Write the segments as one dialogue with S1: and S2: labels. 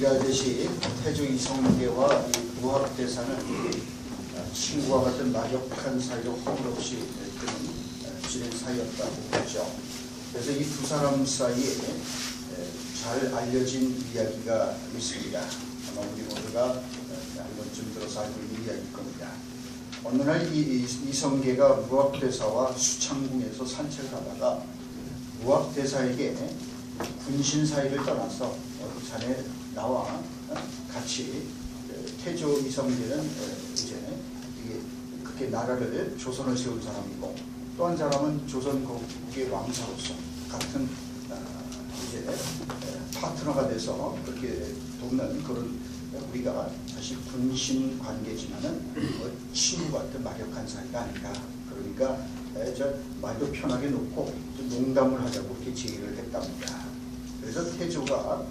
S1: 얘기하듯이 태조 이성계와 이 무학대사는 친구와 같은 막역한 사이로 허물없이 지낸 사이였다고 보죠. 그래서 이 두 사람 사이에 잘 알려진 이야기가 있습니다. 아마 우리 모두가 한 번쯤 들어서 알고 있는 이야기일 겁니다. 어느 날 이성계가 무학대사와 수창궁에서 산책을 하다가 무학대사에게 군신 사이를 떠나서 자네 나와 같이 태조 이성계는 이제 그렇게 나라를 조선을 세운 사람이고 또 한 사람은 조선국의 왕사로서 같은 이제 파트너가 돼서 그렇게 돕는 그런 우리가 사실 군신 관계지만은 친구 같은 막역한 사이가 아닌가. 그러니까 저 말도 편하게 놓고 농담을 하자고 이렇게 제의를 했답니다. 그래서 태조가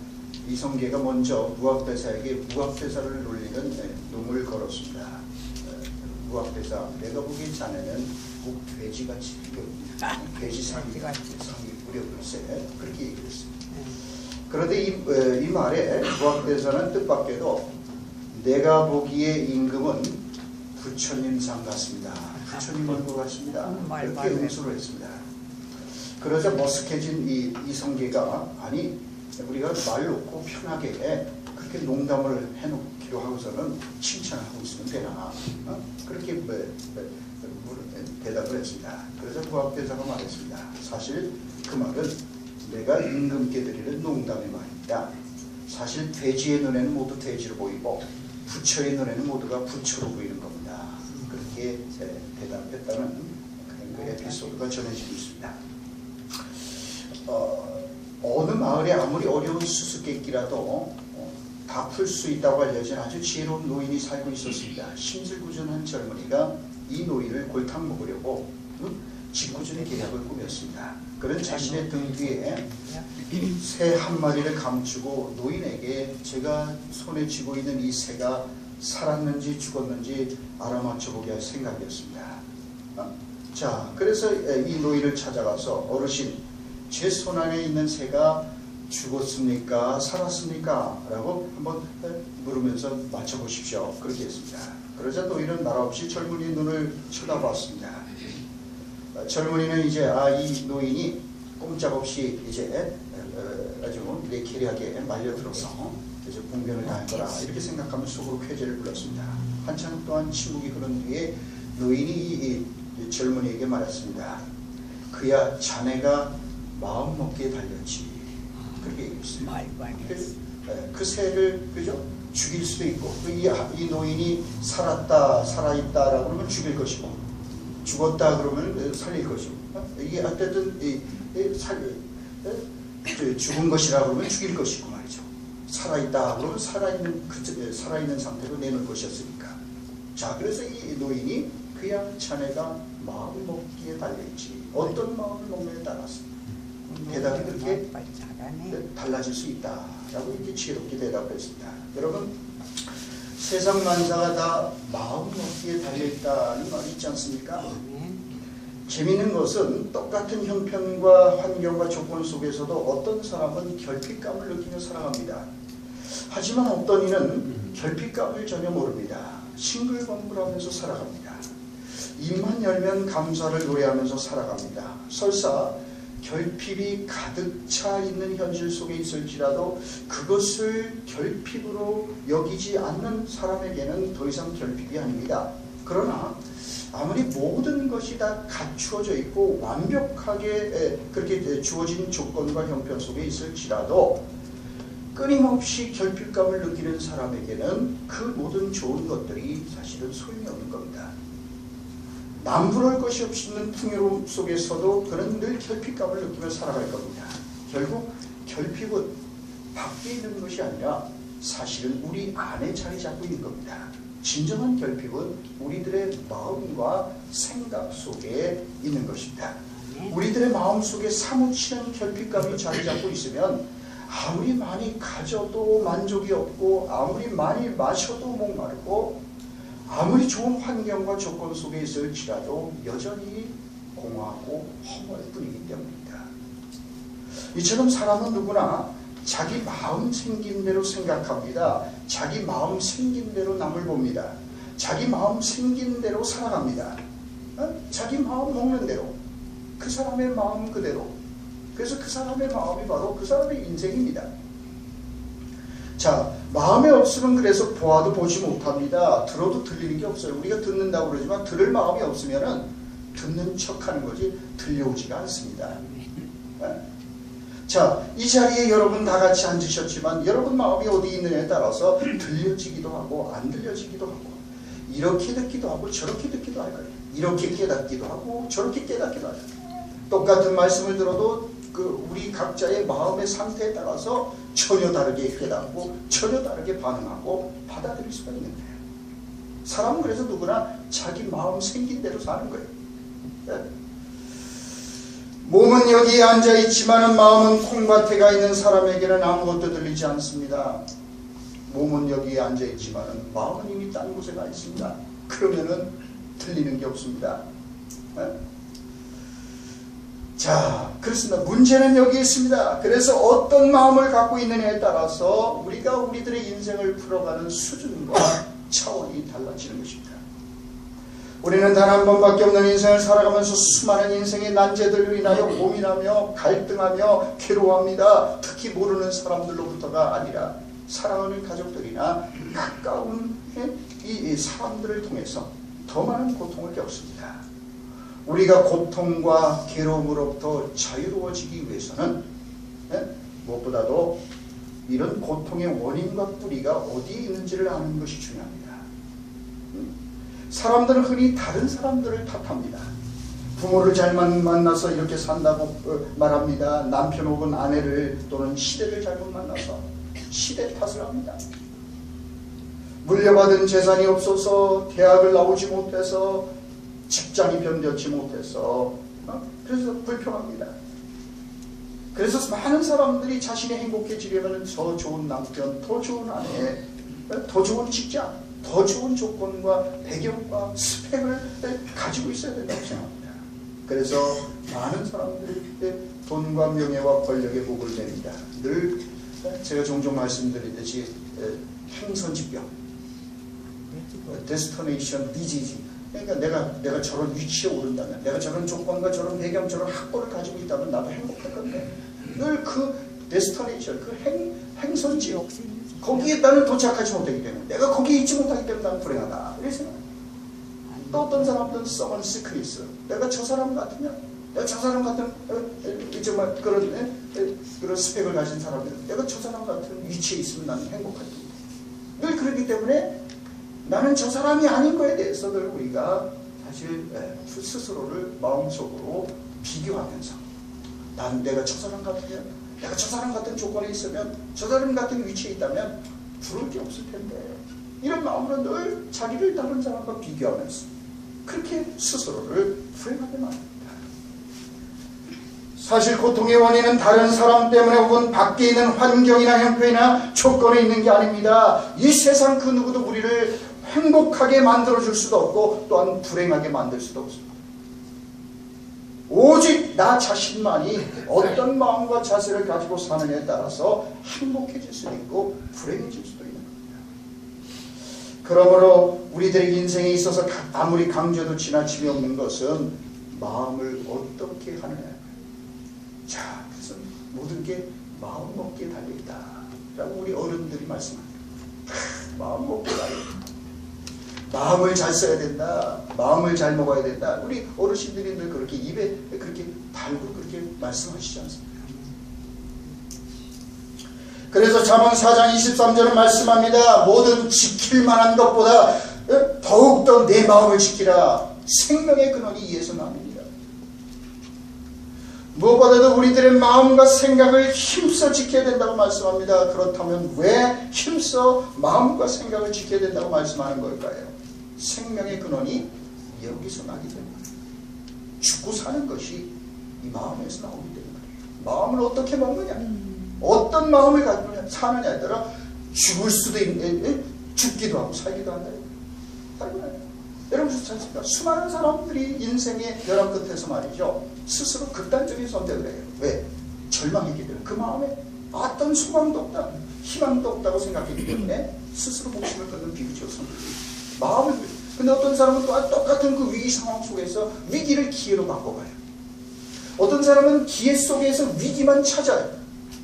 S1: 이성계가 먼저 무학대사에게 무학대사를 놀리는 놈을 걸었습니다. 무학대사, 내가 보기엔 자네는 꼭 돼지같이 생겼구나. 돼지 상이 무려글쎄 그렇게 얘기를 했습니다. 그런데 이 말에 무학대사는 뜻밖에도 내가 보기에 임금은 부처님상 같습니다. 부처님 얼굴 같습니다. 그렇게 응수를 했습니다. 그러자 머쓱해진 이성계가 아니 우리가 말 놓고 편하게 그렇게 농담을 해놓기로 하고서는 칭찬을 하고 있으면 되나 그렇게 대답을 했습니다. 그래서 무학대사가 말했습니다. 사실 그 말은 내가 임금께 드리는 농담의 말입니다. 사실 돼지의 눈에는 모두 돼지로 보이고 부처의 눈에는 모두가 부처로 보이는 겁니다. 그렇게 대답했다는 그 에피소드가 전해지고 있습니다. 어느 마을에 아무리 어려운 수수께끼라도 다 풀 수 있다고 알려진 아주 지혜로운 노인이 살고 있었습니다. 심술구준한 젊은이가 이 노인을 골탕 먹으려고 짓궂은 계략을 꾸몄습니다. 그는 자신의 등 뒤에 새 한 마리를 감추고 노인에게 제가 손에 쥐고 있는 이 새가 살았는지 죽었는지 알아맞혀보게 할 생각이었습니다. 자, 그래서 이 노인을 찾아가서 어르신, 제 손 안에 있는 새가 죽었습니까? 살았습니까? 라고 한번 물으면서 맞춰보십시오. 그렇게 했습니다. 그러자 노인은 말없이 젊은이 눈을 쳐다봤습니다. 젊은이는 이제 이 노인이 꼼짝없이 이제 아주 내키리하게 말려들어서 이제 봉변을 당할 거라 이렇게 생각하면 속으로 쾌재를 불렀습니다. 한참 동안 침묵이 흐른 뒤에 노인이 이 젊은이에게 말했습니다. 그야 자네가 마음 먹기에 달렸지. 그렇게 얘기했어요. 그 새를 그죠? 죽일 수도 있고 이 노인이 살았다 살아있다라고 그러면 죽일 것이고 죽었다 그러면 살릴 것이고 이게 어쨌든 죽은 것이라 그러면 죽일 것이고 말이죠. 살아있다 그러면 살아있는 상태로 내놓을 것이었으니까. 자, 그래서 이 노인이 그야 자네가 마음 먹기에 달려있지. 어떤 마음을 먹느냐에 따라서 대답이 그렇게 달라질 수 있다라고 이렇게 지혜롭게 대답했습니다. 여러분, 세상 만사가 다 마음 먹기에 달려있다는 말이 있지 않습니까? 재미있는 것은 똑같은 형편과 환경과 조건 속에서도 어떤 사람은 결핍감을 느끼며 살아갑니다. 하지만 어떤 이는 결핍감을 전혀 모릅니다. 싱글벙글하면서 살아갑니다. 입만 열면 감사를 노래하면서 살아갑니다. 설사 결핍이 가득 차 있는 현실 속에 있을지라도 그것을 결핍으로 여기지 않는 사람에게는 더 이상 결핍이 아닙니다. 그러나 아무리 모든 것이 다 갖추어져 있고 완벽하게 그렇게 주어진 조건과 형편 속에 있을지라도 끊임없이 결핍감을 느끼는 사람에게는 그 모든 좋은 것들이 사실은 소용이 없는 겁니다. 남부러울 것이 없는 풍요로움 속에서도 그는 늘 결핍감을 느끼며 살아갈 겁니다. 결국 결핍은 밖에 있는 것이 아니라 사실은 우리 안에 자리 잡고 있는 겁니다. 진정한 결핍은 우리들의 마음과 생각 속에 있는 것입니다. 우리들의 마음 속에 사무치는 결핍감이 자리 잡고 있으면 아무리 많이 가져도 만족이 없고 아무리 많이 마셔도 목마르고 아무리 좋은 환경과 조건 속에 있을지라도 여전히 공허하고 허무할 뿐이기 때문입니다. 이처럼 사람은 누구나 자기 마음 생긴 대로 생각합니다. 자기 마음 생긴 대로 남을 봅니다. 자기 마음 생긴 대로 살아갑니다. 자기 마음 먹는 대로, 그 사람의 마음 그대로. 그래서 그 사람의 마음이 바로 그 사람의 인생입니다. 자, 마음에 없으면 그래서 보아도 보지 못합니다. 들어도 들리는 게 없어요. 우리가 듣는다고 그러지만 들을 마음이 없으면은 듣는 척하는 거지 들려오지가 않습니다. 자, 이 자리에 여러분 다 같이 앉으셨지만 여러분 마음이 어디 있느냐에 따라서 들려지기도 하고 안 들려지기도 하고, 이렇게 듣기도 하고 저렇게 듣기도 할 거예요. 이렇게 깨닫기도 하고 저렇게 깨닫기도 하죠. 똑같은 말씀을 들어도 우리 각자의 마음의 상태에 따라서 전혀 다르게 깨닫고 전혀 다르게 반응하고 받아들일 수가 있는 거예요. 사람은 그래서 누구나 자기 마음 생긴 대로 사는 거예요. 몸은 여기에 앉아있지만 마음은 콩밭에가 있는 사람에게는 아무것도 들리지 않습니다. 몸은 여기에 앉아있지만 마음은 이미 딴 곳에 가 있습니다. 그러면은 들리는 게 없습니다. 자, 그렇습니다. 문제는 여기 있습니다. 그래서 어떤 마음을 갖고 있느냐에 따라서 우리가 우리들의 인생을 풀어가는 수준과 차원이 달라지는 것입니다. 우리는 단 한 번밖에 없는 인생을 살아가면서 수많은 인생의 난제들로 인하여 고민하며 갈등하며 괴로워합니다. 특히 모르는 사람들로부터가 아니라 사랑하는 가족들이나 가까운 이 사람들을 통해서 더 많은 고통을 겪습니다. 우리가 고통과 괴로움으로부터 자유로워지기 위해서는 무엇보다도 이런 고통의 원인과 뿌리가 어디에 있는지를 아는 것이 중요합니다. 사람들은 흔히 다른 사람들을 탓합니다. 부모를 잘못 만나서 이렇게 산다고 말합니다. 남편 혹은 아내를 또는 시대를 잘못 만나서 시대 탓을 합니다. 물려받은 재산이 없어서 대학을 나오지 못해서 직장이 변변치 못해서 그래서 불평합니다. 그래서 많은 사람들이 자신이 행복해지려면 더 좋은 남편, 더 좋은 아내, 더 좋은 직장, 더 좋은 조건과 배경과 스펙을 가지고 있어야 된다고 생각합니다. 그래서 많은 사람들이 돈과 명예와 권력의 복을 냅니다. 늘 제가 종종 말씀드리듯이 행선지병, 데스티네이션 디지즈. 그러니까 내가 저런 위치에 오른다면, 내가 저런 조건과 저런 배경, 저런 학벌을 가지고 있다면 나도 행복할 건데, 늘 그 데스티네이션, 그 행선지, 거기에 나는 도착하지 못하기 때문에, 내가 거기에 있지 못하기 때문에 나는 불행하다. 이렇게 생각합니다. 또 어떤 사람들은 서먼 시크릿, 내가 저 사람 같으면, 내가 저 사람 같은 정말 그런 스펙을 가진 사람들, 내가 저 사람 같은 위치에 있으면 나는 행복하지. 늘 그렇기 때문에 나는 저 사람이 아닌 거에 대해서 늘 우리가 사실 스스로를 마음속으로 비교하면서, 난 내가 저 사람 같으면, 내가 저 사람 같은 조건에 있으면, 저 사람 같은 위치에 있다면 부러울 게 없을 텐데, 이런 마음으로 늘 자기를 다른 사람과 비교하면서 그렇게 스스로를 불행하게 만듭니다. 사실 고통의 원인은 다른 사람 때문에 혹은 밖에 있는 환경이나 형편이나 조건에 있는 게 아닙니다. 이 세상 그 누구도 우리를 행복하게 만들어줄 수도 없고 또한 불행하게 만들 수도 없습니다. 오직 나 자신만이 어떤 마음과 자세를 가지고 사느냐에 따라서 행복해질 수도 있고 불행해질 수도 있는 겁니다. 그러므로 우리들의 인생에 있어서 아무리 강조도 지나침이 없는 것은 마음을 어떻게 하느냐. 자, 그래서 모든 게 마음 먹기에 달려있다 라고 우리 어른들이 말씀합니다. 마음 먹기에 달려있다. 마음을 잘 써야 된다. 마음을 잘 먹어야 된다. 우리 어르신들이 늘 그렇게 입에 그렇게 달고 그렇게 말씀하시지 않습니까? 그래서 잠언 4장 23절은 말씀합니다. 모든 지킬 만한 것보다 더욱더 내 마음을 지키라. 생명의 근원이 이에서 나옵니다. 무엇보다도 우리들의 마음과 생각을 힘써 지켜야 된다고 말씀합니다. 그렇다면 왜 힘써 마음과 생각을 지켜야 된다고 말씀하는 걸까요? 생명의 근원이 여기서 나기 때문에, 죽고 사는 것이 이 마음에서 나오기 때문에, 마음을 어떻게 먹느냐, 어떤 마음을 가지고 사느냐에 따라 죽을 수도 있는, 죽기도 하고 살기도 한다. 여러분 좋지 않습니까? 수많은 사람들이 인생의 벼랑 끝에서 말이죠, 스스로 극단적인 선택을 해요. 왜? 절망했기 때문에. 그 마음에 어떤 소망도 없다, 희망도 없다고 생각했기 때문에 스스로 목숨을 끊는 비극이죠. 마음을. 근데 어떤 사람은 또 똑같은 그 위기 상황 속에서 위기를 기회로 바꿔봐요. 어떤 사람은 기회 속에서 위기만 찾아요.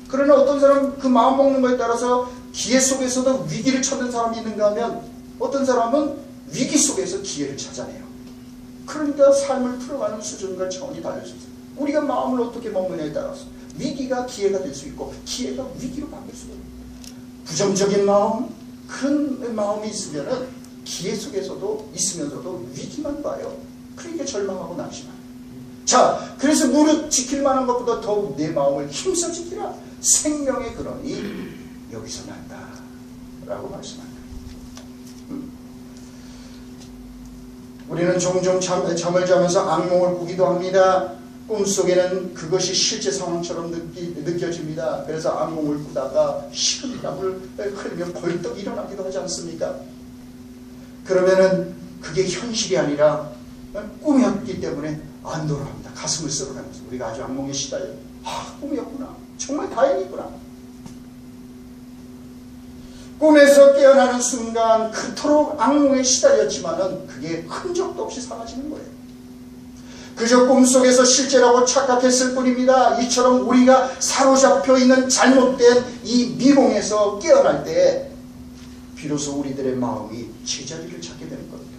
S1: 그러나 어떤 사람은 그 마음 먹는 거에 따라서 기회 속에서도 위기를 찾는 사람이 있는가 하면 어떤 사람은 위기 속에서 기회를 찾아내요. 그러니까 삶을 풀어가는 수준과 차원이 달라져 있어요. 우리가 마음을 어떻게 먹느냐에 따라서 위기가 기회가 될 수 있고 기회가 위기로 바뀔 수가 있습니다. 부정적인 마음, 그런 마음이 있으면은 기회 속에서도 있으면서도 위기만 봐요. 그러니까 절망하고 낙심하요. 자, 그래서 무릇 지킬 만한 것보다 더욱 내 마음을 힘써 지키라. 생명의 근원이 여기서 난다 라고 말씀합니다. 우리는 종종 잠을 자면서 악몽을 꾸기도 합니다. 꿈속에는 그것이 실제 상황처럼 느껴집니다. 그래서 악몽을 꾸다가 식은땀을 흘리며 벌떡 일어나기도 하지 않습니까? 그러면은 그게 현실이 아니라 꿈이었기 때문에 안도를 합니다. 가슴을 쓸어가면서 우리가 아주 악몽에 시달려. 꿈이었구나. 정말 다행이구나. 꿈에서 깨어나는 순간 그토록 악몽에 시달렸지만은 그게 흔적도 없이 사라지는 거예요. 그저 꿈속에서 실제라고 착각했을 뿐입니다. 이처럼 우리가 사로잡혀 있는 잘못된 이 미몽에서 깨어날 때 비로소 우리들의 마음이 제자리를 찾게 되는 겁니다.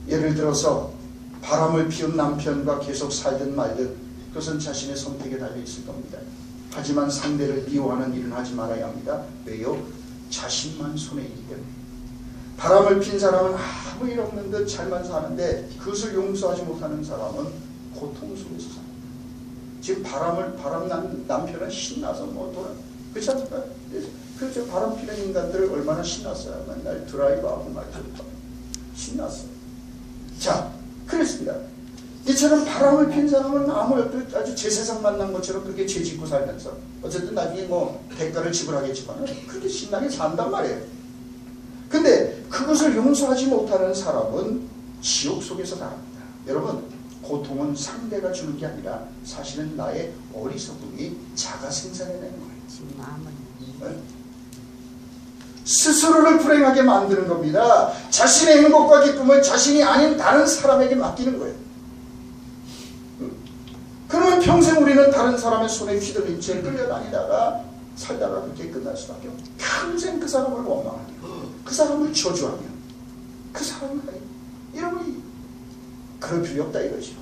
S1: 예를 들어서 바람을 피운 남편과 계속 살든 말든 그것은 자신의 선택에 달려 있을 겁니다. 하지만 상대를 미워하는 일은 하지 말아야 합니다. 왜요? 자신만 손해이기 때문에. 바람을 핀 사람은 아무 일 없는 듯 잘만 사는데 그것을 용서하지 못하는 사람은 고통 속에서 삽니다. 지금 바람 난 남편은 신나서 그렇지 않습니까? 그렇죠. 바람 피는 인간들을 얼마나 신났어요. 맨날 드라이브하고 신났어요. 자, 그렇습니다. 이처럼 바람을 핀 사람은 아주 제 세상 만난 것처럼 그렇게 죄 짓고 살면서 어쨌든 나중에 대가를 지불하겠지만 그렇게 신나게 산단 말이에요. 근데 그것을 용서하지 못하는 사람은 지옥 속에서 나갑니다. 여러분, 고통은 상대가 주는 게 아니라 사실은 나의 어리석음이 자가 생산해내는 거예요. 네? 스스로를 불행하게 만드는 겁니다. 자신의 행복과 기쁨을 자신이 아닌 다른 사람에게 맡기는 거예요. 그러면 평생 우리는 다른 사람의 손에 휘둘린 채 끌려다니다가 살다가 그렇게 끝날 수밖에 없어요. 평생 그 사람을 원망하며 그 사람을 저주하며 그 사람을 여러분이 그럴 필요 없다 이거죠.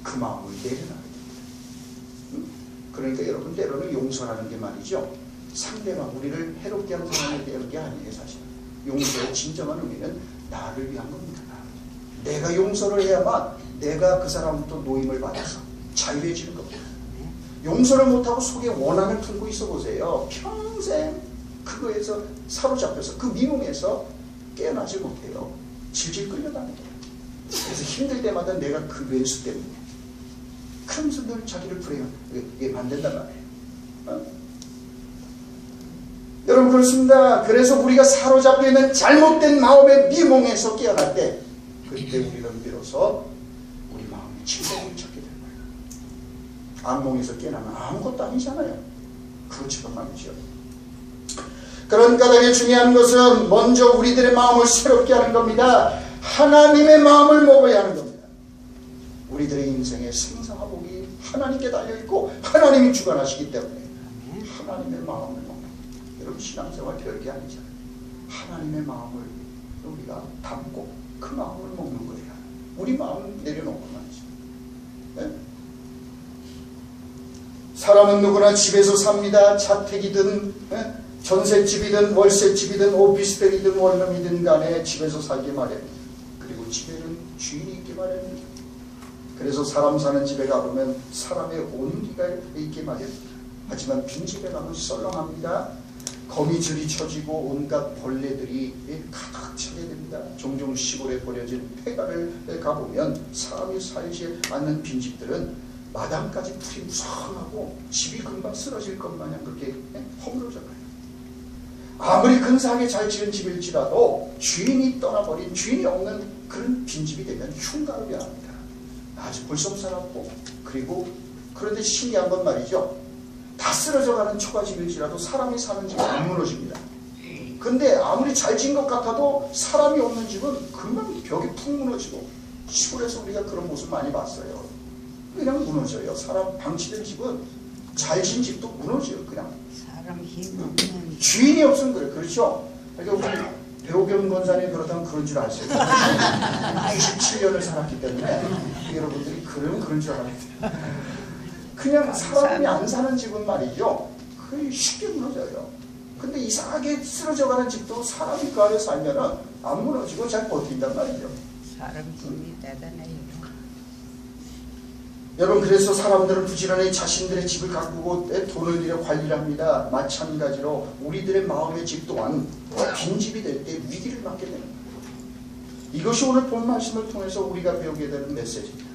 S1: 그 마음을 내려놔야 됩니다. 그러니까 여러분 때로는 용서라는 게 말이죠. 상대방 우리를 해롭게 하는 사람에 대한 게 아니에요. 사실 용서의 진정한 의미는 나를 위한 겁니다. 내가 용서를 해야만 내가 그 사람부터 노임을 받아서 자유해지는 겁니다. 용서를 못하고 속에 원한을 품고 있어 보세요. 평생 그거에서 사로잡혀서 그 미몽에서 깨어나지 못해요. 질질 끌려다녀요. 그래서 힘들 때마다 내가 그 왼수 때문에 그러면서 늘 자기를 불행하게 만든단 말이에요. 여러분 그렇습니다. 그래서 우리가 사로잡혀 있는 잘못된 마음의 미몽에서 깨어날 때 그때 우리는 비로소 우리 마음의 진정을 찾게 되는 거예요. 악몽에서 깨어나면 아무것도 아니잖아요. 그것처럼 말이죠. 그러니까 되게 중요한 것은 먼저 우리들의 마음을 새롭게 하는 겁니다. 하나님의 마음을 먹어야 하는 겁니다. 우리들의 인생의 생사화복이 하나님께 달려있고 하나님이 주관하시기 때문에 하나님의 마음을 먹는 겁니다. 여러분 신앙생활 별게 아니잖아요. 하나님의 마음을 우리가 담고 그 마음을 먹는 거예요. 우리 마음 내려놓고 말이죠. 네? 사람은 누구나 집에서 삽니다. 자택이든 전셋집이든 월셋집이든 오피스텔이든 원룸이든 간에 집에서 살기 마련입니다. 그리고 집에는 주인이 있기 마련입니다. 그래서 사람 사는 집에 가보면 사람의 온기가 있기 마련입니다. 하지만 빈집에 가면 썰렁합니다. 거미줄이 쳐지고 온갖 벌레들이 가득 차게 됩니다. 종종 시골에 버려진 폐가를 가보면 사람이 살지 않는 빈집들은 마당까지 풀이 무성하고 집이 금방 쓰러질 것 마냥 그렇게 허물어져가요. 아무리 근사하게 잘 지은 집일지라도 주인이 떠나버린 주인이 없는 그런 빈집이 되면 흉가로 변합니다. 아주 볼썽사납고 그리고 그런데 신기한 건 말이죠. 다 쓰러져가는 초가집일지라도 사람이 사는 집은 안 무너집니다. 근데 아무리 잘 지은 것 같아도 사람이 없는 집은 금방 벽이 푹 무너지고, 시골에서 우리가 그런 모습 많이 봤어요. 그냥 무너져요. 사람 방치된 집은 잘 지은 집도 무너져요. 그냥
S2: 사람 힘 없는
S1: 주인이 없으면 그래. 그렇죠? 그러니까 우리 배우겸 권사님 그러다면 그런 줄 아세요. 97년을 살았기 때문에 여러분들이 그런 줄 알아요. 그냥 사람이 안 사는 집은 말이죠, 거의 쉽게 무너져요. 근데 이상하게 쓰러져가는 집도 사람이 그 안에 살면은 안 무너지고 잘 버틴단 말이죠.
S2: 사람 힘이 대단해요.
S1: 여러분, 그래서 사람들은 부지런히 자신들의 집을 가꾸고 돈을 들여 관리를 합니다. 마찬가지로 우리들의 마음의 집 또한 빈집이 될 때 위기를 맞게 되는 거예요. 이것이 오늘 본 말씀을 통해서 우리가 배우게 되는 메시지입니다.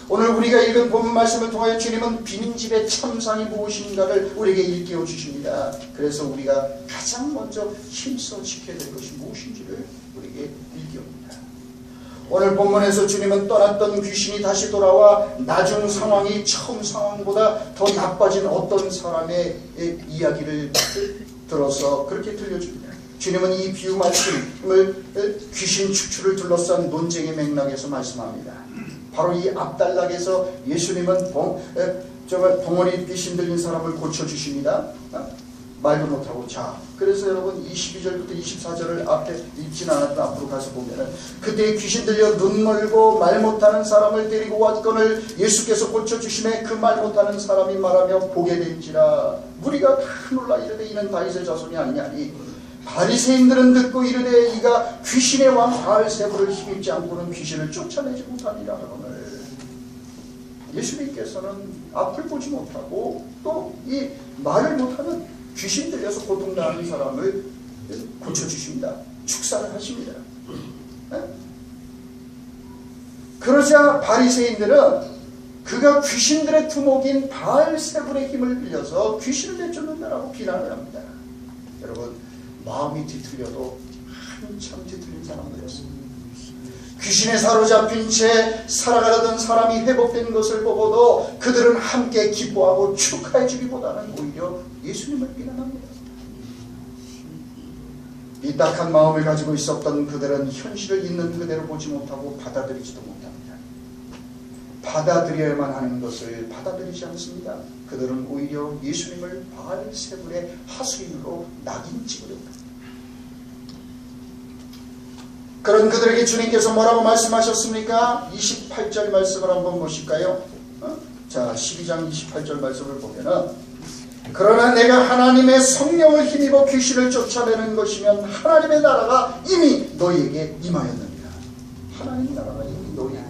S1: 오늘 우리가 읽은 본 말씀을 통하여 주님은 빈집의 참상이 무엇인가를 우리에게 일깨워 주십니다. 그래서 우리가 가장 먼저 힘써 지켜야 될 것이 무엇인지를 우리에게 일깨웁니다. 오늘 본문에서 주님은 떠났던 귀신이 다시 돌아와 나중 상황이 처음 상황보다 더 나빠진 어떤 사람의 이야기를 들어서 그렇게 들려줍니다. 주님은 이 비유 말씀을 귀신 축출을 둘러싼 논쟁의 맥락에서 말씀합니다. 바로 이 앞단락에서 예수님은 벙어리 귀신 들린 사람을 고쳐주십니다. 말도 못하고. 자, 그래서 여러분 22절부터 24절을 앞에 읽지는 않았던 앞으로 가서 보면은, 그때 귀신 들려 눈 멀고 말 못하는 사람을 데리고 왔거늘 예수께서 고쳐주심에 그 말 못하는 사람이 말하며 보게 된지라. 무리가 다 놀라 이르되 이는 다윗의 자손이 아니냐니. 바리새인들은 듣고 이르되 이가 귀신의 왕 바알세불을 힘입지 않고는 귀신을 쫓아내지 못하니라 하거늘. 예수님께서는 앞을 보지 못하고 또 이 말을 못하는 귀신 들려서 고통당하는 사람을 고쳐주십니다. 축사를 하십니다. 그러자 바리새인들은 그가 귀신들의 두목인 바알세불의 힘을 빌려서 귀신을 내쫓는다라고 비난을 합니다. 여러분, 마음이 뒤틀려도 한참 뒤틀린 사람들이었습니다. 귀신에 사로잡힌 채 살아가려던 사람이 회복된 것을 보고도 그들은 함께 기뻐하고 축하해 주기보다는 오히려 예수님을 비난합니다. 삐딱한 마음을 가지고 있었던 그들은 현실을 있는 그대로 보지 못하고 받아들이지도 못합니다. 받아들여야만 하는 것을 받아들이지 않습니다. 그들은 오히려 예수님을 바알세불의 하수인으로 낙인 찍으려고 합니다. 그런 그들에게 주님께서 뭐라고 말씀하셨습니까? 28절 말씀을 한번 보실까요? 자, 12장 28절 말씀을 보면은, 그러나 내가 하나님의 성령을 힘입어 귀신을 쫓아내는 것이면 하나님의 나라가 이미 너희에게 임하였느니라. 하나님의 나라가 이미 너희에게.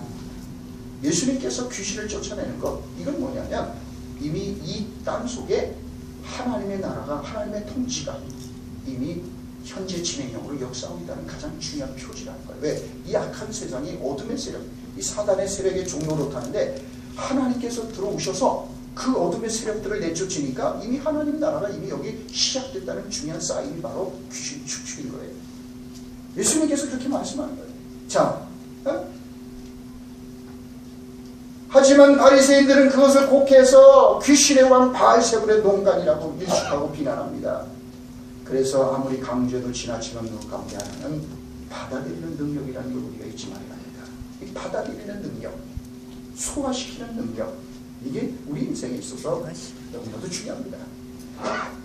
S1: 예수님께서 귀신을 쫓아내는 것, 이건 뭐냐면 이미 이 땅 속에 하나님의 나라가, 하나님의 통치가 이미 현재 진행형으로 역사하고 있다는 가장 중요한 표지라는 거예요. 왜? 이 악한 세상이 어둠의 세력, 이 사단의 세력의 종로로 타는데 하나님께서 들어오셔서 그 어둠의 세력들을 내쫓으니까 이미 하나님 나라가 이미 여기 시작됐다는 중요한 사인이 바로 귀신 축출인 거예요. 예수님께서 그렇게 말씀하는 거예요. 자, 하지만 바리새인들은 그것을 곡해서 귀신의 왕 바알세불의 농간이라고 일축하고 비난합니다. 그래서 아무리 강조해도 지나치면 눈 감게 하는 받아들이는 능력이라는 걸 우리가 잊지 말아야 합니다. 이 받아들이는 능력, 소화시키는 능력, 이게 우리 인생에 있어서 너무나도 중요합니다.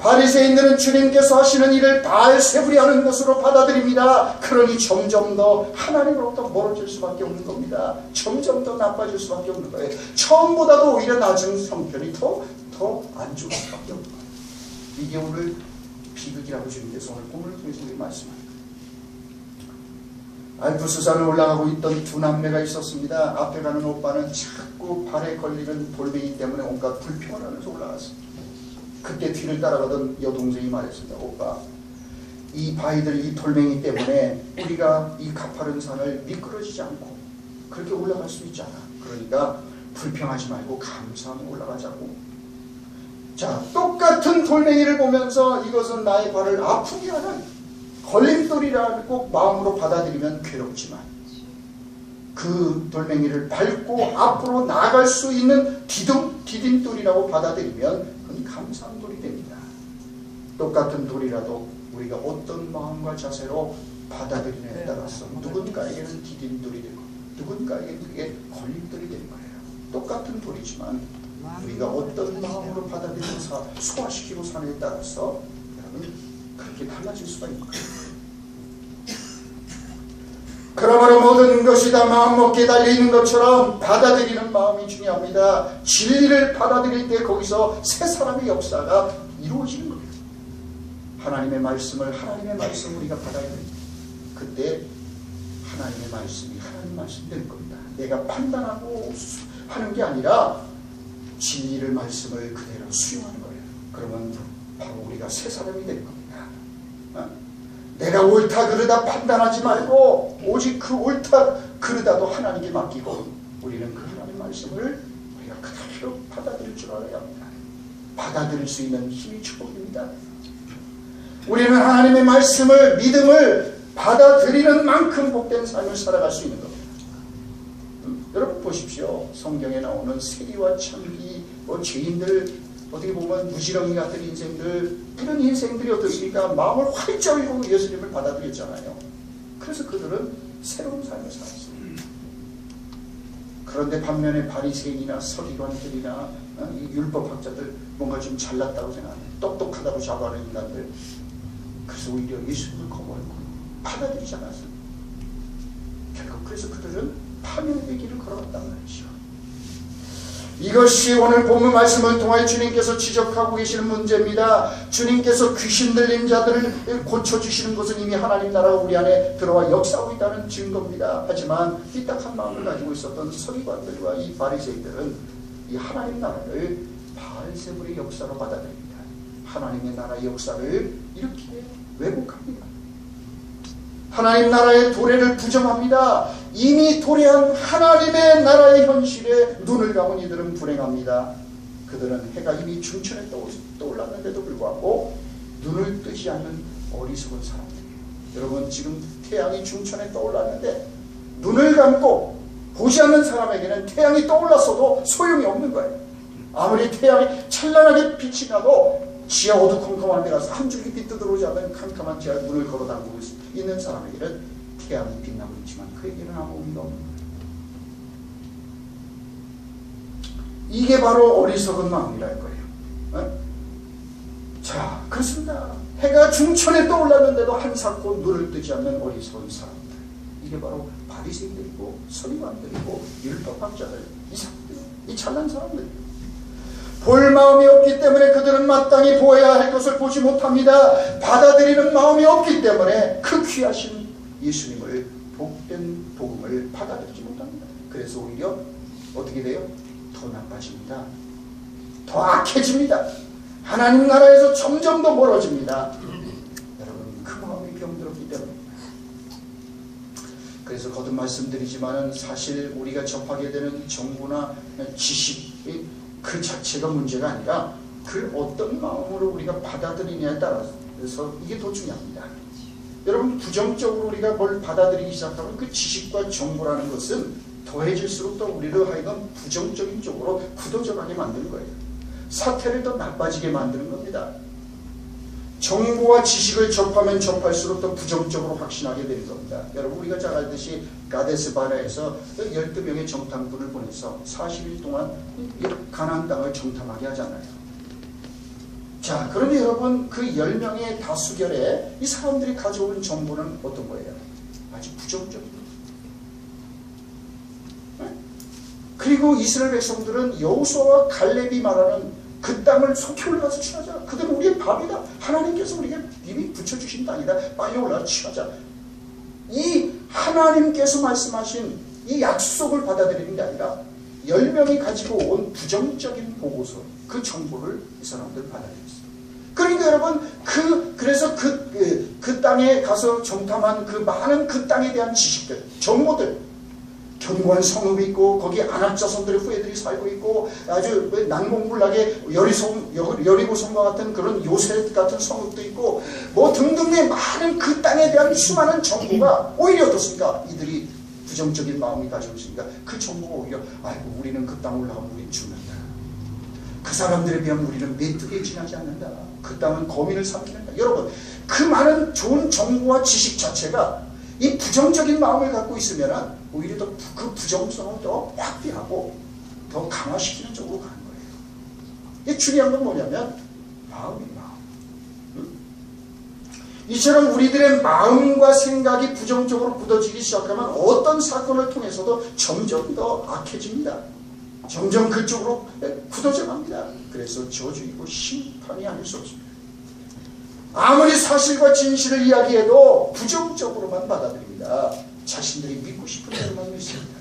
S1: 바리새인들은 주님께서 하시는 일을 바알세불이 하는 것으로 받아들입니다. 그러니 점점 더 하나님으로부터 멀어질 수밖에 없는 겁니다. 점점 더 나빠질 수밖에 없는 거예요. 처음보다도 오히려 낮은 성편이 더 안 좋을 수밖에 없는 거예요. 이게 오늘 비극이라고 주님께서 오늘 본문을 통해서 우리 말씀합니다. 알프스산을 올라가고 있던 두 남매가 있었습니다. 앞에 가는 오빠는 자꾸 발에 걸리는 돌멩이 때문에 온갖 불평을 하면서 올라갔습니다. 그때 뒤를 따라가던 여동생이 말했습니다. 오빠, 이 바위들, 이 돌멩이 때문에 우리가 이 가파른 산을 미끄러지지 않고 그렇게 올라갈 수 있잖아. 그러니까 불평하지 말고 감사하며 올라가자고. 자, 똑같은 돌멩이를 보면서 이것은 나의 발을 아프게 하는 걸림돌이라고 마음으로 받아들이면 괴롭지만 그 돌멩이를 밟고 앞으로 나아갈 수 있는 디딘 돌이라고 받아들이면 그건 감사한 돌이 됩니다. 똑같은 돌이라도 우리가 어떤 마음과 자세로 받아들이느냐에 따라서 누군가에게는 디딘 돌이 되고 누군가에게는 그게 걸림돌이 되는 거예요. 똑같은 돌이지만 우리가 어떤 마음으로 받아들여서 소화시키고 사느냐에 따라서 여러분 그렇게 달라질 수가 있는 거예요. 그러므로 모든 것이 다 마음먹기에 달려있는 것처럼 받아들이는 마음이 중요합니다. 진리를 받아들일 때 거기서 새 사람의 역사가 이루어지는 거예요. 하나님의 말씀을 우리가 받아야 됩니다. 그때 하나님의 말씀이 하나님 말씀이 될 겁니다. 내가 판단하고 하는 게 아니라 진리를 말씀을 그대로 수용하는 거예요. 그러면 바로 우리가 새 사람이 될 겁니다. 내가 옳다 그르다 판단하지 말고 오직 그 옳다 그르다도 하나님께 맡기고 우리는 그 하나님 말씀을 우리가 그대로 받아들일 줄 알아야 합니다. 받아들일 수 있는 힘이 축복입니다. 우리는 하나님의 말씀을 믿음을 받아들이는 만큼 복된 삶을 살아갈 수 있는 겁니다. 여러분 보십시오. 성경에 나오는 세리와 창기, 죄인들, 어떻게 보면 무지렁이 같은 인생들, 이런 인생들이 어떻습니까? 마음을 활짝 열고 예수님을 받아들였잖아요. 그래서 그들은 새로운 삶을 살았어요. 그런데 반면에 바리새인이나 서기관들이나 이 율법학자들 뭔가 좀 잘났다고 생각하는 똑똑하다고 자부하는 인간들, 그래서 오히려 예수님을 거부하고 받아들이지 않았어요. 결국 그래서 그들은 파멸의 길을 걸어갔단 말이죠. 이것이 오늘 본문 말씀을 통하여 주님께서 지적하고 계시는 문제입니다. 주님께서 귀신 들린 자들을 고쳐주시는 것은 이미 하나님 나라가 우리 안에 들어와 역사하고 있다는 증거입니다. 하지만 삐딱한 마음을 가지고 있었던 서기관들과 이 바리새인들은 이 하나님 나라를 바알세불의 역사로 받아들입니다. 하나님의 나라의 역사를 이렇게 왜곡합니다. 하나님 나라의 도래를 부정합니다. 이미 도래한 하나님의 나라의 현실에 눈을 감은 이들은 불행합니다. 그들은 해가 이미 중천에 떠올랐는데도 불구하고 눈을 뜨지 않는 어리석은 사람들이에요. 여러분 지금 태양이 중천에 떠올랐는데 눈을 감고 보지 않는 사람에게는 태양이 떠올랐어도 소용이 없는 거예요. 아무리 태양이 찬란하게 빛이 나도 지하 어두컴컴한 데 가서 한 줄기 빛 들어오지 않는 캄캄한 지하에 문을 걸어 담그고 있는 사람에게는 태양이 빛나고 있지만 그에게는 아무 의미가 없는 거예요. 이게 바로 어리석은 마음이랄 거예요. 자, 그렇습니다. 해가 중천에 떠올랐는데도 한사코 눈을 뜨지 않는 어리석은 사람들. 이게 바로 바리새인들이고 서기관들이고 율법학자들, 이 사람들, 이 잘난 사람들. 볼 마음이 없기 때문에 그들은 마땅히 보아야 할 것을 보지 못합니다. 받아들이는 마음이 없기 때문에 그 귀하신 예수님을 복된 복음을 받아들이지 못합니다. 그래서 오히려 어떻게 돼요? 더 나빠집니다. 더 악해집니다. 하나님 나라에서 점점 더 멀어집니다. 여러분 그 마음이 병들었기 때문입니다. 그래서 거듭 말씀드리지만 사실 우리가 접하게 되는 정보나 지식이 그 자체가 문제가 아니라 그 어떤 마음으로 우리가 받아들이냐에 따라서 이게 더 중요합니다. 여러분 부정적으로 우리가 뭘 받아들이기 시작하면 그 지식과 정보라는 것은 더해질수록 더 우리를 하여금 부정적인 쪽으로 굳어져가게 만드는 거예요. 사태를 더 나빠지게 만드는 겁니다. 정보와 지식을 접하면 접할수록 더 부정적으로 확신하게 되는 겁니다. 여러분 우리가 잘 알듯이 가데스 바라에서 12명의 정탐꾼을 보내서 40일 동안 가나안 땅을 정탐하게 하잖아요. 자, 그런데 여러분 그 10명의 다수결에 이 사람들이 가져온 정보는 어떤 거예요? 아주 부정적인 거예요. 그리고 이스라엘 백성들은 여호수아와 갈렙이 말하는 그 땅을 속히 올라가서 취하자. 그들은 우리의 밥이다. 하나님께서 우리에게 이미 붙여주신 땅이다. 빨리 올라가 취하자. 이 하나님께서 말씀하신 이 약속을 받아들이는 게 아니라 10명이 가지고 온 부정적인 보고서, 그 정보를 이 사람들 받아들였어요. 그러니까 여러분 그래서 그 땅에 가서 정탐한 그 많은 그 땅에 대한 지식들, 정보들, 견고한 성읍이 있고 거기에 안압자손들의 후예들이 살고 있고 아주 난공불락의 여리고성과 같은 그런 요셉 같은 성읍도 있고 뭐 등등의 많은 그 땅에 대한 수많은 정보가 오히려 어떻습니까? 이들이 부정적인 마음이 가지고 있으니까 그 정보가 오히려 아이고 우리는 그 땅 올라가면 우리는 죽는다. 그 사람들에 비하면 우리는 메뚜기에 지나지 않는다. 그 땅은 거민을 삼키는다. 여러분, 그 많은 좋은 정보와 지식 자체가 이 부정적인 마음을 갖고 있으면 오히려 더 그 부정성을 더 확대하고 더 강화시키는 쪽으로 가는 거예요. 이게 중요한 건 뭐냐면 마음이 이처럼 우리들의 마음과 생각이 부정적으로 굳어지기 시작하면 어떤 사건을 통해서도 점점 더 악해집니다. 점점 그쪽으로 굳어져 갑니다. 그래서 저주이고 심판이 아닐 수 없습니다. 아무리 사실과 진실을 이야기해도 부정적으로만 받아들입니다. 자신들이 믿고 싶은 대로만 믿습니다.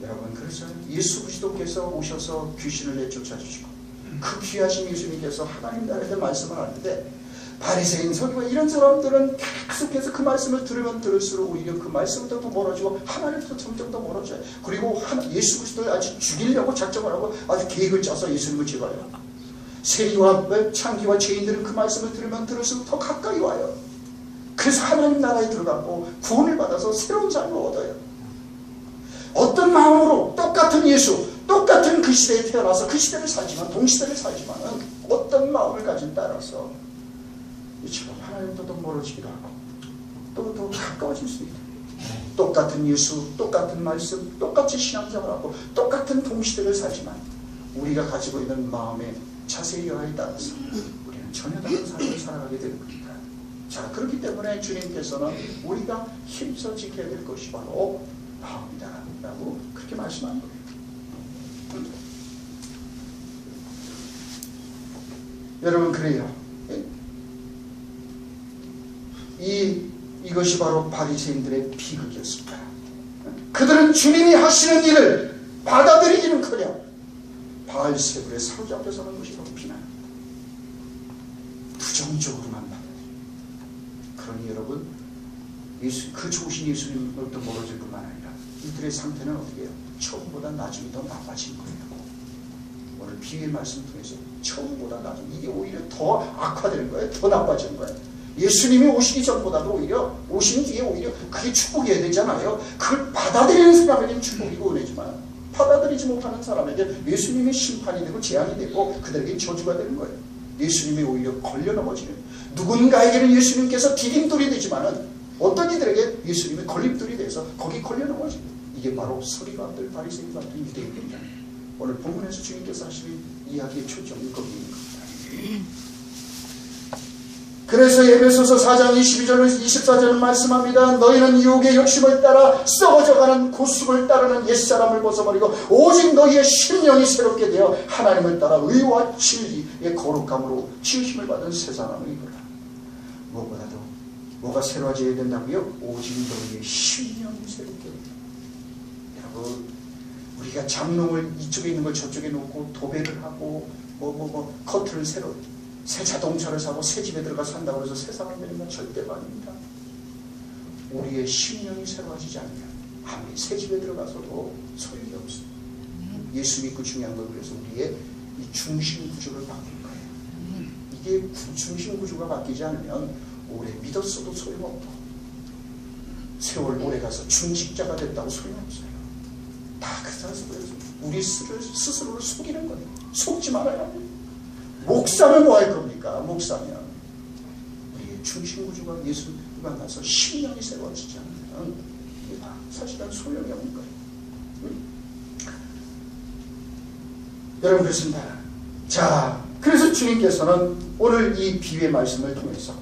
S1: 여러분, 그래서 예수 그리스도께서 오셔서 귀신을 내쫓아 주시고 그 귀하신 예수님께서 하나님 나라에 말씀을 하는데 바리새인 서기관 이런 사람들은 계속해서 그 말씀을 들으면 들을수록 오히려 그 말씀부터 더 멀어지고 하나님부터 점점 더 멀어져요. 그리고 예수 그리스도를 아주 죽이려고 작정을 하고 아주 계획을 짜서 예수님을 제거해요. 세리와 창기와 죄인들은 그 말씀을 들으면 들을수록 더 가까이 와요. 그래서 하나님 나라에 들어가고 구원을 받아서 새로운 삶을 얻어요. 어떤 마음으로 똑같은 예수, 똑같은 그 시대에 태어나서 그 시대를 살지만 동시대를 살지만 어떤 마음을 가진 따라서 이처럼 하나님부터 더 멀어지기도 하고 또 더 가까워질 수 있다. 똑같은 예수, 똑같은 말씀, 똑같이 신앙생활을 하고 똑같은 동시대를 살지만 우리가 가지고 있는 마음의 자세히 여하에 따라서 우리는 전혀 다른 삶을 살아가게 되는 겁니다. 자, 그렇기 때문에 주님께서는 우리가 힘써 지켜야 될 것이 바로 마음이다 라고 그렇게 말씀한 거예요. 여러분, 그래요. 이것이 바로 바리새인들의 비극이었습니다. 그들은 주님이 하시는 일을 받아들이기는커녕 바알세불에 사로잡혀 서는 것이 바로 비난입니다. 부정적으로만 받아들입니다. 그러니 여러분, 그 좋으신 예수님으로부터 멀어질 뿐만 아니라 이들의 상태는 어떻게 해요? 처음보다 나중에 더 나빠진 거예요. 오늘 비유의 말씀 통해서 처음보다 나중, 이게 오히려 더 악화되는 거예요. 더 나빠지는 거예요. 예수님이 오시기 전보다도 오히려 오신 뒤에 오히려 그게 축복이어야 되잖아요. 그걸 받아들이는 사람에게는 축복이고 은혜지만 받아들이지 못하는 사람에게 예수님의 심판이 되고 재앙이 되고 그들에게 저주가 되는 거예요. 예수님이 오히려 걸려 넘어지는, 누군가에게는 예수님께서 디딤돌이 되지만은 어떤 이들에게 예수님이 걸림돌이 돼서 거기 걸려 넘어지는, 이게 바로 서기관들, 바리새인 같은 유대인들입니다. 오늘 본문에서 주님께서 하시는 이야기의 초점이 거기 있는 겁니다. 그래서 에베소서 4장 22절 24절은 말씀합니다. 너희는 유혹의 욕심을 따라 썩어져가는 구습을 따르는 옛사람을 벗어버리고 오직 너희의 심령이 새롭게 되어 하나님을 따라 의와 진리의 거룩함으로 지으심을 받은 새 사람을 입으라. 무엇보다도 뭐가 새로워져야 된다고요? 오직 너희의 심령이 새롭게 된다. 여러분, 우리가 장롱을 이쪽에 있는 걸 저쪽에 놓고 도배를 하고 커트를 새로, 새 자동차를 사고 새 집에 들어가 산다고 해서 새 사람 되는 건 절대가 아닙니다. 우리의 심령이 새로워지지 않으면 아무리 새 집에 들어가서도 소용이 없습니다. 예수 믿고 중요한 건 그래서 우리의 이 중심 구조를 바꿀 거예요. 이게 중심 구조가 바뀌지 않으면 오래 믿었어도 소용없고 세월 오래 가서 중직자가 됐다고 소용없어요. 다 그 사람에서 우리 스스로를 속이는 거예요. 속지 말아야 합니다. 목사면 뭐 할 겁니까? 목사면 우리의 중심 구조가 예수를 만나서 심령이 새로워지지 않으면 사실은 소용이 없는 거예요. 여러분, 그렇습니다. 자, 그래서 주님께서는 오늘 이 비유의 말씀을 통해서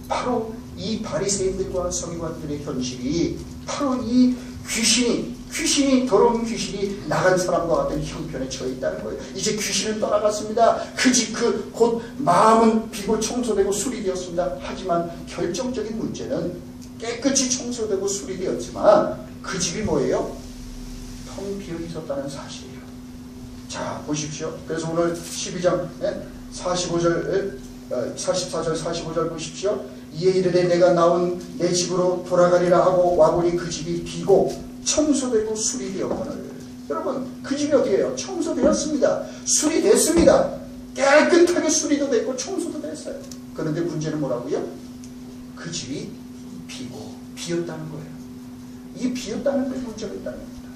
S1: 바로 이 바리새인들과 서기관들의 현실이 바로 이 귀신이 더러운 귀신이 나간 사람과 같은 형편에 처해 있다는 거예요. 이제 귀신은 떠나갔습니다. 그 집 곧 마음은 비고 청소되고 수리되었습니다. 하지만 결정적인 문제는 깨끗이 청소되고 수리되었지만 그 집이 뭐예요? 텅 비어 있었다는 사실이에요. 자, 보십시오. 그래서 오늘 12장 44절 45절 보십시오. 이에 이르되 내가 나온 내 집으로 돌아가리라 하고 와보니 그 집이 비고 청소되고 수리되었거늘. 여러분, 그 집이 어떻게 해요? 청소되었습니다. 수리됐습니다. 깨끗하게 수리도 됐고 청소도 됐어요. 그런데 문제는 뭐라고요? 그 집이 비고 비었다는 거예요. 이 비었다는 게 문제가 있다는 겁니다.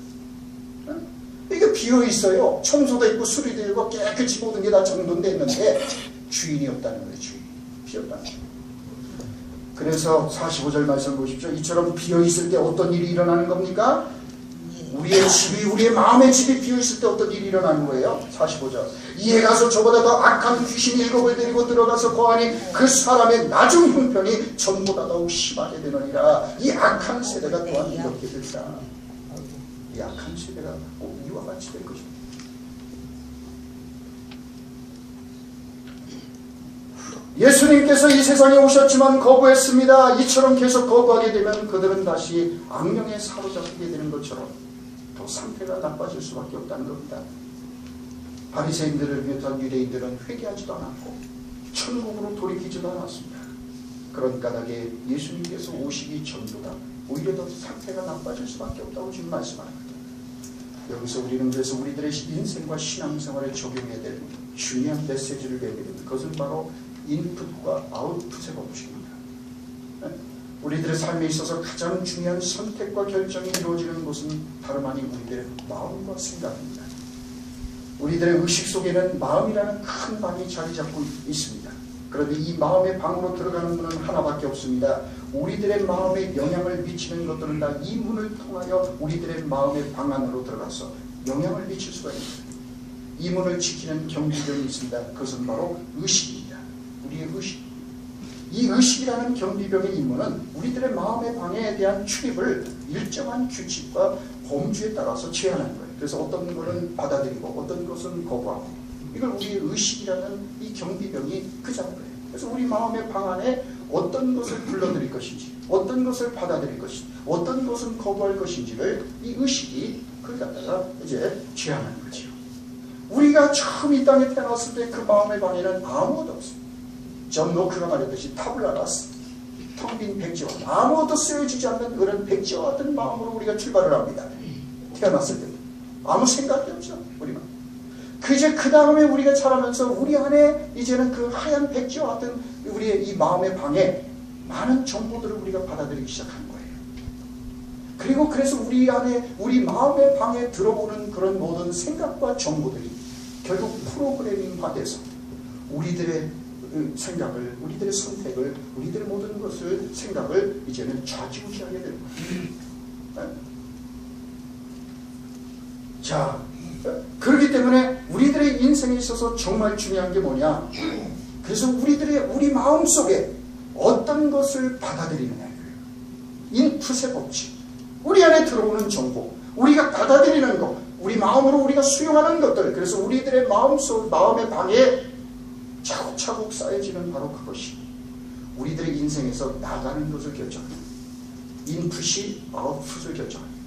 S1: 이게 비어 있어요. 청소도 있고 수리도 있고 깨끗이 모든 게 다 정돈됐는데 주인이 없다는 거예요. 주인이 비었다는 거예요. 그래서 45절 말씀 보십시오. 이처럼 비어 있을 때 어떤 일이 일어나는 겁니까? 우리의 집이, 우리의 마음의 집이 비어 있을 때 어떤 일이 일어나는 거예요? 45절. 이에 가서 저보다 더 악한 귀신이 7을 데리고 들어가서 거하니 그 사람의 나중 형편이 전보다 더욱 심하게 되느니라. 이 악한 세대가 또한 이렇게 될다. 이 악한 세대가 꼭 이와 같이 될 것입니다. 예수님께서 이 세상에 오셨지만 거부했습니다. 이처럼 계속 거부하게 되면 그들은 다시 악령에 사로잡히게 되는 것처럼 더 상태가 나빠질 수밖에 없다는 겁니다. 바리새인들을 비롯한 유대인들은 회개하지도 않았고 천국으로 돌이키지도 않았습니다. 그런 까닭에 예수님께서 오시기 전보다 오히려 더 상태가 나빠질 수밖에 없다고 지금 말씀합니다. 여기서 우리는 그래서 우리들의 인생과 신앙생활에 적용해야 될 중요한 메시지를 배우게 됩니다. 그것은 바로 인풋과 아웃풋의 법칙입니다. 우리들의 삶에 있어서 가장 중요한 선택과 결정이 이루어지는 것은 다름 아닌 우리들의 마음과 생각입니다. 우리들의 의식 속에는 마음이라는 큰 방이 자리 잡고 있습니다. 그런데 이 마음의 방으로 들어가는 문은 하나밖에 없습니다. 우리들의 마음에 영향을 미치는 것들은 다 이 문을 통하여 우리들의 마음의 방 안으로 들어가서 영향을 미칠 수가 있습니다. 이 문을 지키는 경비병이 있습니다. 그것은 바로 의식입니다. 우리의 의식. 이 의식이라는 경비병의 임무는 우리들의 마음의 방해에 대한 출입을 일정한 규칙과 범주에 따라서 제한하는 거예요. 그래서 어떤 것은 받아들이고 어떤 것은 거부하고, 이걸 우리의 의식이라는 이 경비병이 끄자는 거예요. 그래서 우리 마음의 방 안에 어떤 것을 불러들일 것인지, 어떤 것을 받아들일 것인지, 어떤 것은 거부할 것인지를 이 의식이 그걸 갖다가 이제 제한하는 거죠. 우리가 처음 이 땅에 태어났을 때 그 마음의 방에는 아무것도 없습니다. 존 노크가 말했듯이 타블라라스, 텅 빈 백지와 아무것도 쓰여지지 않는 그런 백지와 같은 마음으로 우리가 출발을 합니다. 태어났을 때 아무 생각이 없죠. 우리만. 이제 그 다음에 우리가 자라면서 우리 안에 이제는 그 하얀 백지와 같은 우리의 이 마음의 방에 많은 정보들을 우리가 받아들이기 시작한 거예요. 그리고 그래서 우리 안에 우리 마음의 방에 들어오는 그런 모든 생각과 정보들이 결국 프로그래밍화돼서 우리들의 생각을, 우리들의 선택을, 우리들의 모든 것을, 생각을 이제는 좌지우지하게 되는 거예요. 자, 그렇기 때문에 우리들의 인생에 있어서 정말 중요한 게 뭐냐? 그래서 우리 마음 속에 어떤 것을 받아들이느냐. 인풋의 법칙. 우리 안에 들어오는 정보, 우리가 받아들이는 것, 우리 마음으로 우리가 수용하는 것들, 그래서 우리들의 마음의 방에 차곡차곡 쌓여지는 바로 그것이 우리들의 인생에서 나가는 것을 결정합니다. 인풋이 아웃풋을 결정합니다.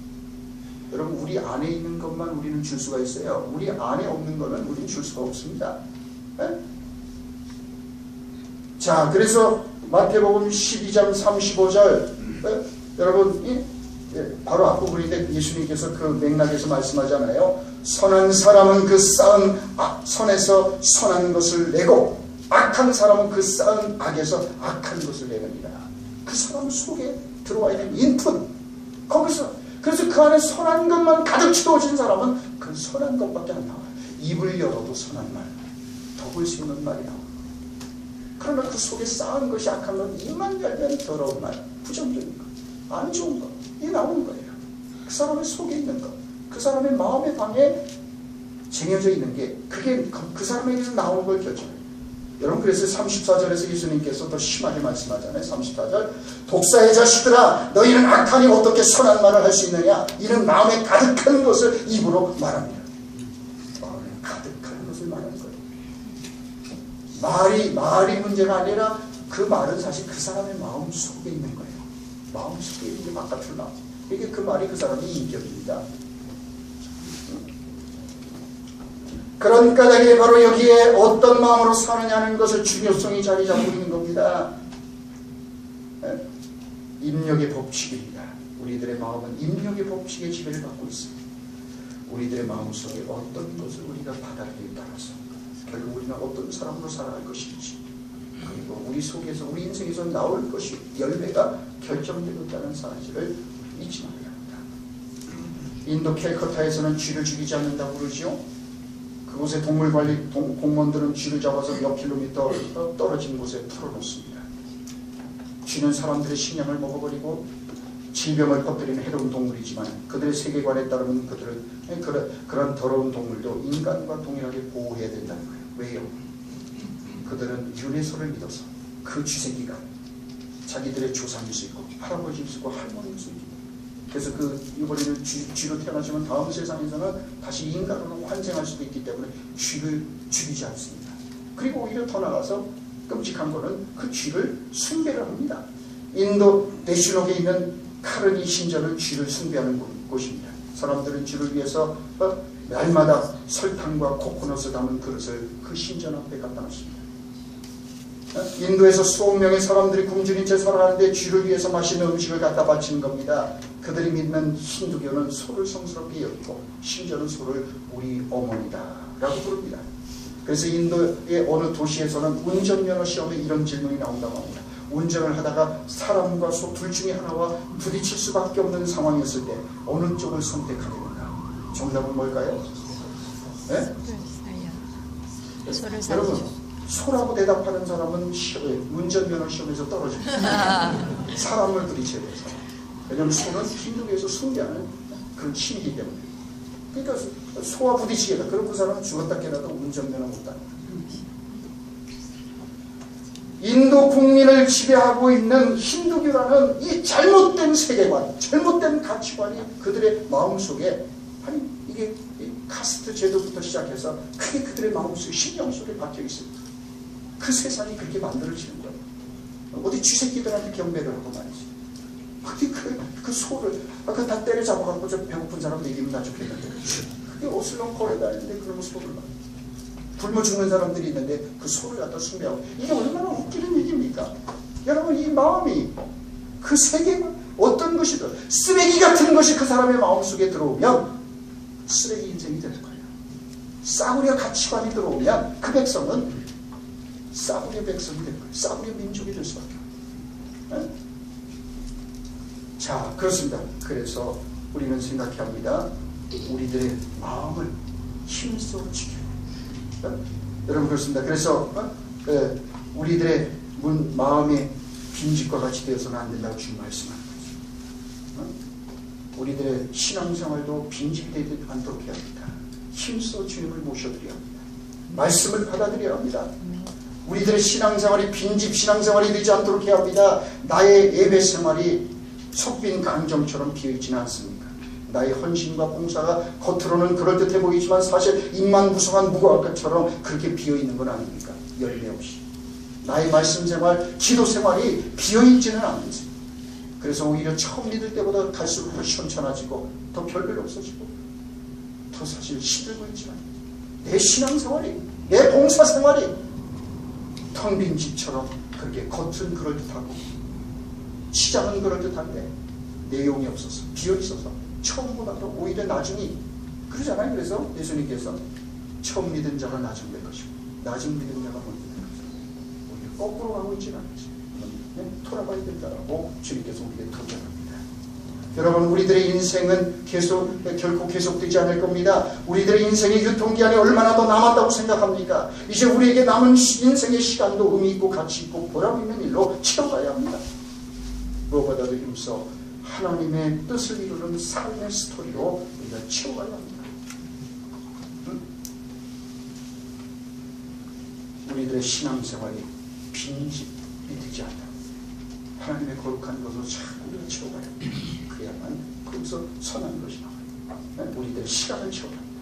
S1: 여러분, 우리 안에 있는 것만 우리는 줄 수가 있어요. 우리 안에 없는 것은 우리는 줄 수가 없습니다. 네? 자, 그래서 마태복음 12장 35절 여러분 바로 앞부분인데 예수님께서 그 맥락에서 말씀하잖아요. 선한 사람은 그 쌓은 선에서 선한 것을 내고 악한 사람은 그 쌓은 악에서 악한 것을 내느니라. 그 사람 속에 들어와 있는 인풋, 거기서 그래서 그 안에 선한 것만 가득 채워진 사람은 그 선한 것밖에 안 나와요. 입을 열어도 선한 말, 덕을 씌우는 말이 나와요. 그러나 그 속에 쌓은 것이 악한 건 입만 열면 더러운 말, 부정적인 것, 안 좋은 것, 이 나오는 거예요. 그 사람의 속에 있는 것, 그 사람의 마음의 방에 쟁여져 있는 게 그게 그 사람에게서 나오는 걸 결정해요. 여러분, 그래서 34절에서 예수님께서 더 심하게 말씀하잖아요. 34절, 독사의 자식들아, 너희는 악하니 어떻게 선한 말을 할 수 있느냐? 이는 마음에 가득한 것을 입으로 말합니다. 마음에 가득한 것을 말하는 거예요. 말이 문제가 아니라 그 말은 사실 그 사람의 마음 속에 있는 거예요. 마음 속에 있는 게 바깥으로 나오죠. 이게 그 말이 그 사람의 인격입니다. 그러니까 이게 바로 여기에 어떤 마음으로 사느냐는 것을 중요성이 자리 잡고 있는 겁니다. 입력의 법칙입니다. 우리들의 마음은 입력의 법칙의 지배를 받고 있습니다. 우리들의 마음속에 어떤 것을 우리가 받아들이에 따라서 결국 우리는 어떤 사람으로 살아갈 것인지, 그리고 우리 속에서 우리 인생에서 나올 것이 열매가 결정되고 있다는 사실을 잊지 말아야 합니다. 인도 캘커타에서는 쥐를 죽이지 않는다고 그러죠. 그곳의 동물관리 공무원들은 쥐를 잡아서 몇 킬로미터 떨어진 곳에 털어놓습니다. 쥐는 사람들의 식량을 먹어버리고 질병을 퍼뜨리는 해로운 동물이지만 그들의 세계관에 따르면 그들은 그런 더러운 동물도 인간과 동일하게 보호해야 된다는 거예요. 왜요? 그들은 유네소를 믿어서 그 쥐새끼가 자기들의 조상일 수 있고 할아버지일 수 있고 할머니일 수 있고, 그래서 이번에는 쥐로 태어나지만 다음 세상에서는 다시 인간으로 환생할 수도 있기 때문에 쥐를 죽이지 않습니다. 그리고 오히려 더 나가서 끔찍한 거는 그 쥐를 숭배를 합니다. 인도 대슈록에 있는 카르니 신전은 쥐를 숭배하는 곳입니다. 사람들은 쥐를 위해서 날마다 설탕과 코코넛을 담은 그릇을 그 신전 앞에 갖다 놨습니다. 인도에서 수억 명의 사람들이 굶주린 채 살아가는데 쥐를 위해서 맛있는 음식을 갖다 바치는 겁니다. 그들이 믿는 힌두교는 소를 성스럽게 여기고 심지어는 소를 우리 어머니다 라고 부릅니다. 그래서 인도의 어느 도시에서는 운전면허 시험에 이런 질문이 나온다고 합니다. 운전을 하다가 사람과 소 둘 중에 하나와 부딪힐 수밖에 없는 상황이었을 때 어느 쪽을 선택하겠는가? 정답은 뭘까요? 네? 여러분, 소라고 대답하는 사람은 운전면허 시험에서 떨어집니다. 사람을 부딪혀야 돼서. 왜냐하면 소는 힌두교에서 숭배하는 그런 신이기 때문에. 그러니까 소와 부딪히겠다. 그럼 그 사람은 죽었다 깨어나도 운전면허 못 따는 거예요. 인도 국민을 지배하고 있는 힌두교라는 이 잘못된 세계관, 잘못된 가치관이 그들의 마음속에, 아니 이게 카스트 제도부터 시작해서 그게 그들의 마음속에, 심령 속에 박혀 있습니다. 그 세상이 그렇게 만들어지는 거예요. 어디 쥐새끼들한테 경배를 하고 말이지. 어디 그 소를 그 다 때려잡아갖고 저 배고픈 사람 먹이면 나 좋겠는데 그게 어슬렁 걸어다니는데 그러면 소를 막 굶어 죽는 사람들이 있는데 그 소를 갖다 숭배하고, 이게 얼마나 웃기는 얘기입니까? 여러분, 이 마음이 그 세계가 어떤 것이든 쓰레기 같은 것이 그 사람의 마음속에 들어오면 쓰레기 인생이 되는 거예요. 싸구려 가치관이 들어오면 그 백성은 싸구려 백성이 되는 거예요. 싸구려 민족이 될 수밖에 없어요. 자, 그렇습니다. 그래서 우리는 생각해야 합니다. 우리들의 마음을 힘써 지켜야 돼요. 여러분, 그렇습니다. 그래서 우리들의 마음의 빈집과 같이 되어서는 안 된다고 주님 말씀하는 거죠. 우리들의 신앙생활도 빈집이 되지 않도록 해야 합니다. 힘써 주님을 모셔드려야 합니다. 말씀을 받아들여야 합니다. 우리들의 신앙생활이 빈집 신앙생활이 되지 않도록 해야 합니다. 나의 예배생활이 석빈 강정처럼 비어있지는 않습니까? 나의 헌신과 봉사가 겉으로는 그럴듯해 보이지만 사실 입만 구성한 무화과처럼 그렇게 비어있는 건 아닙니까? 열매 없이. 나의 말씀 생활, 기도 생활이 비어있지는 않으세요. 그래서 오히려 처음 믿을 때보다 갈수록 더 시원찮아지고 더 별별 없어지고 더 사실 시들고 있지만 내 신앙생활이, 내 봉사생활이 텅 빈 집처럼 그렇게 겉은 그럴듯하고 시장은 그럴듯한데 내용이 없어서 비어있어서 처음보다도 오히려 나중이 그러잖아요. 그래서 예수님께서 처음 믿은 자가 나중 될 것이고 나중 믿은 자가 먼저 될 것이고 오히려 거꾸로 가고 있지는 않지. 돌아봐야 된다라고 주님께서 우리에게 도전합니다. 여러분, 우리들의 인생은 결코 계속되지 않을 겁니다. 우리들의 인생의 유통기한이 얼마나 더 남았다고 생각합니까? 이제 우리에게 남은 인생의 시간도 의미 있고 가치 있고 보람 있는 일로 채워가야 합니다. 무엇보다도 힘써 하나님의 뜻을 이루는 삶의 스토리로 우리가 채워가야 합니다. 우리들의 신앙생활이 빈집이 되지 않다. 하나님의 거룩한 것으로 자꾸 우리가 채워가야 합니다. 그래야만 거기서 선한 것이 나와요. 우리들의 시간을 채워야 합니다.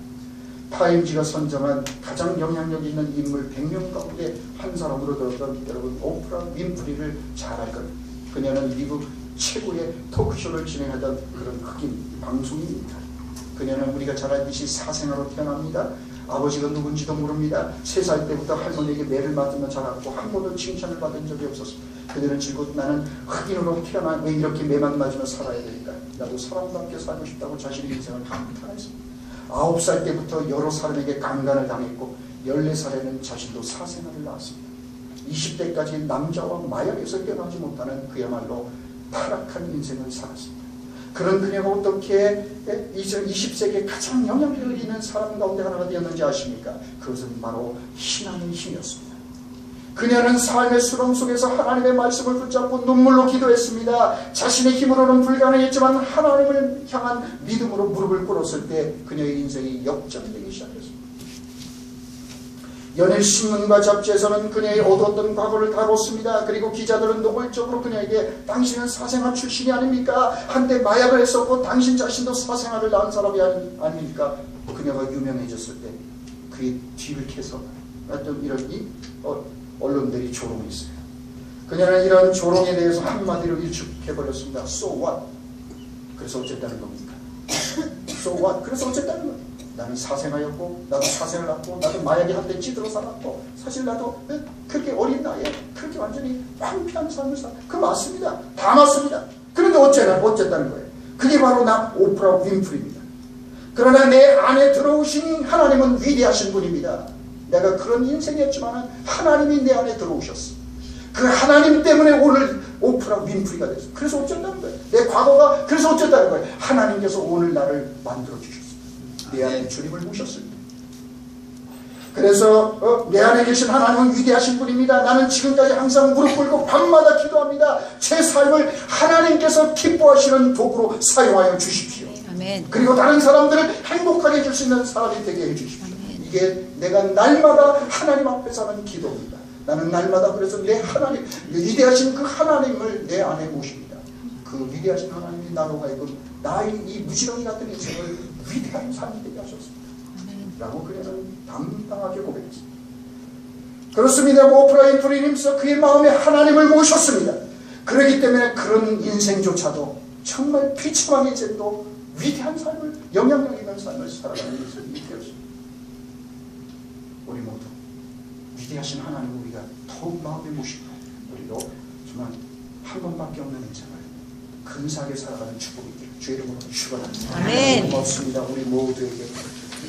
S1: 타임지가 선정한 가장 영향력 있는 인물 100명 가운데 한 사람으로 들었던 여러분 오프라 윈프리를 잘 알 겁니다. 그녀는 미국 최고의 토크쇼를 진행하던 그런 흑인 방송인입니다. 그녀는 우리가 잘 알듯이 사생아로 태어납니다. 아버지가 누군지도 모릅니다. 3살 때부터 할머니에게 매를 맞으며 자랐고 한 번도 칭찬을 받은 적이 없었습니다. 그녀는 즐겁고 나는 흑인으로 태어나 왜 이렇게 매만 맞으며 살아야 될까? 나도 사람답게 살고 싶다고 자신의 인생을 감탄했습니다. 9살 때부터 여러 사람에게 강간을 당했고 14살에는 자신도 사생아를 낳았습니다. 20대까지 남자와 마약에서 깨어나지 못하는 그야말로 타락한 인생을 살았습니다. 그런 그녀가 어떻게 20세기에 가장 영향력을 있는 사람 가운데 하나가 되었는지 아십니까? 그것은 바로 신앙의 힘이었습니다. 그녀는 삶의 수렁 속에서 하나님의 말씀을 붙잡고 눈물로 기도했습니다. 자신의 힘으로는 불가능했지만 하나님을 향한 믿음으로 무릎을 꿇었을 때 그녀의 인생이 역전되기 시작했습니다. 연일 신문과 잡지에서는 그녀의 어두웠던 과거를 다뤘습니다. 그리고 기자들은 노골적으로 그녀에게 당신은 사생아 출신이 아닙니까? 한때 마약을 했었고 당신 자신도 사생아를 낳은 사람이 아닙니까? 그녀가 유명해졌을 때 그의 뒤를 캐서 어떤 이런 언론들이 조롱했어요. 그녀는 이런 조롱에 대해서 한마디로 일축해버렸습니다. So what? 그래서 어쨌다는 겁니까? So what? 그래서 어쨌다는 겁니까? 나는 사생아였고 나도 사생을 낳고 나도 마약에 한때 찌들어 살았고 사실 나도 그렇게 어린 나이에 그렇게 완전히 황폐한 삶을 그 맞습니다. 다 맞습니다. 그런데 어쨌다는 거예요. 그게 바로 나 오프라 윈프리입니다. 그러나 내 안에 들어오신 하나님은 위대하신 분입니다. 내가 그런 인생이었지만 하나님이 내 안에 들어오셨어. 그 하나님 때문에 오늘 오프라 윈프리가 됐어. 그래서 어쨌다는 거예요. 내 과거가 그래서 어쨌다는 거예요. 하나님께서 오늘 나를 만들어 주셨어. 내 안에 주님을 모셨습니다. 그래서 내 안에 계신 하나님은 위대하신 분입니다. 나는 지금까지 항상 무릎 꿇고 밤마다 기도합니다. 제 삶을 하나님께서 기뻐하시는 도구로 사용하여 주십시오.
S2: 아멘.
S1: 그리고 다른 사람들을 행복하게 해줄 수 있는 사람이 되게 해주십시오.
S2: 아멘.
S1: 이게 내가 날마다 하나님 앞에서 하는 기도입니다. 나는 날마다 그래서 내 하나님, 위대하신 그 하나님을 내 안에 모십니다. 그 위대하신 하나님이 나로 하여금 나의 이 무지렁이 같은 인생을 위대한 삶이 되게 하셨습니다. 라고 그녀는 당당하게 고백했습니다. 그렇습니다. 오프라 윈프리님께서 그의 마음에 하나님을 모셨습니다. 그렇기 때문에 그런 인생조차도 정말 비참한 인생도 위대한 삶을, 영향력 있는 삶을 살아가는 인생이 되었습니다. 우리 모두 위대하신 하나님 우리가 더욱 마음에 모시고 우리도 정말 한 번밖에 없는 인생을 근사하게 살아가는 축복이 되길 주의 이름으로 축원합니다.
S2: 아멘.
S1: 고맙습니다. 우리 모두에게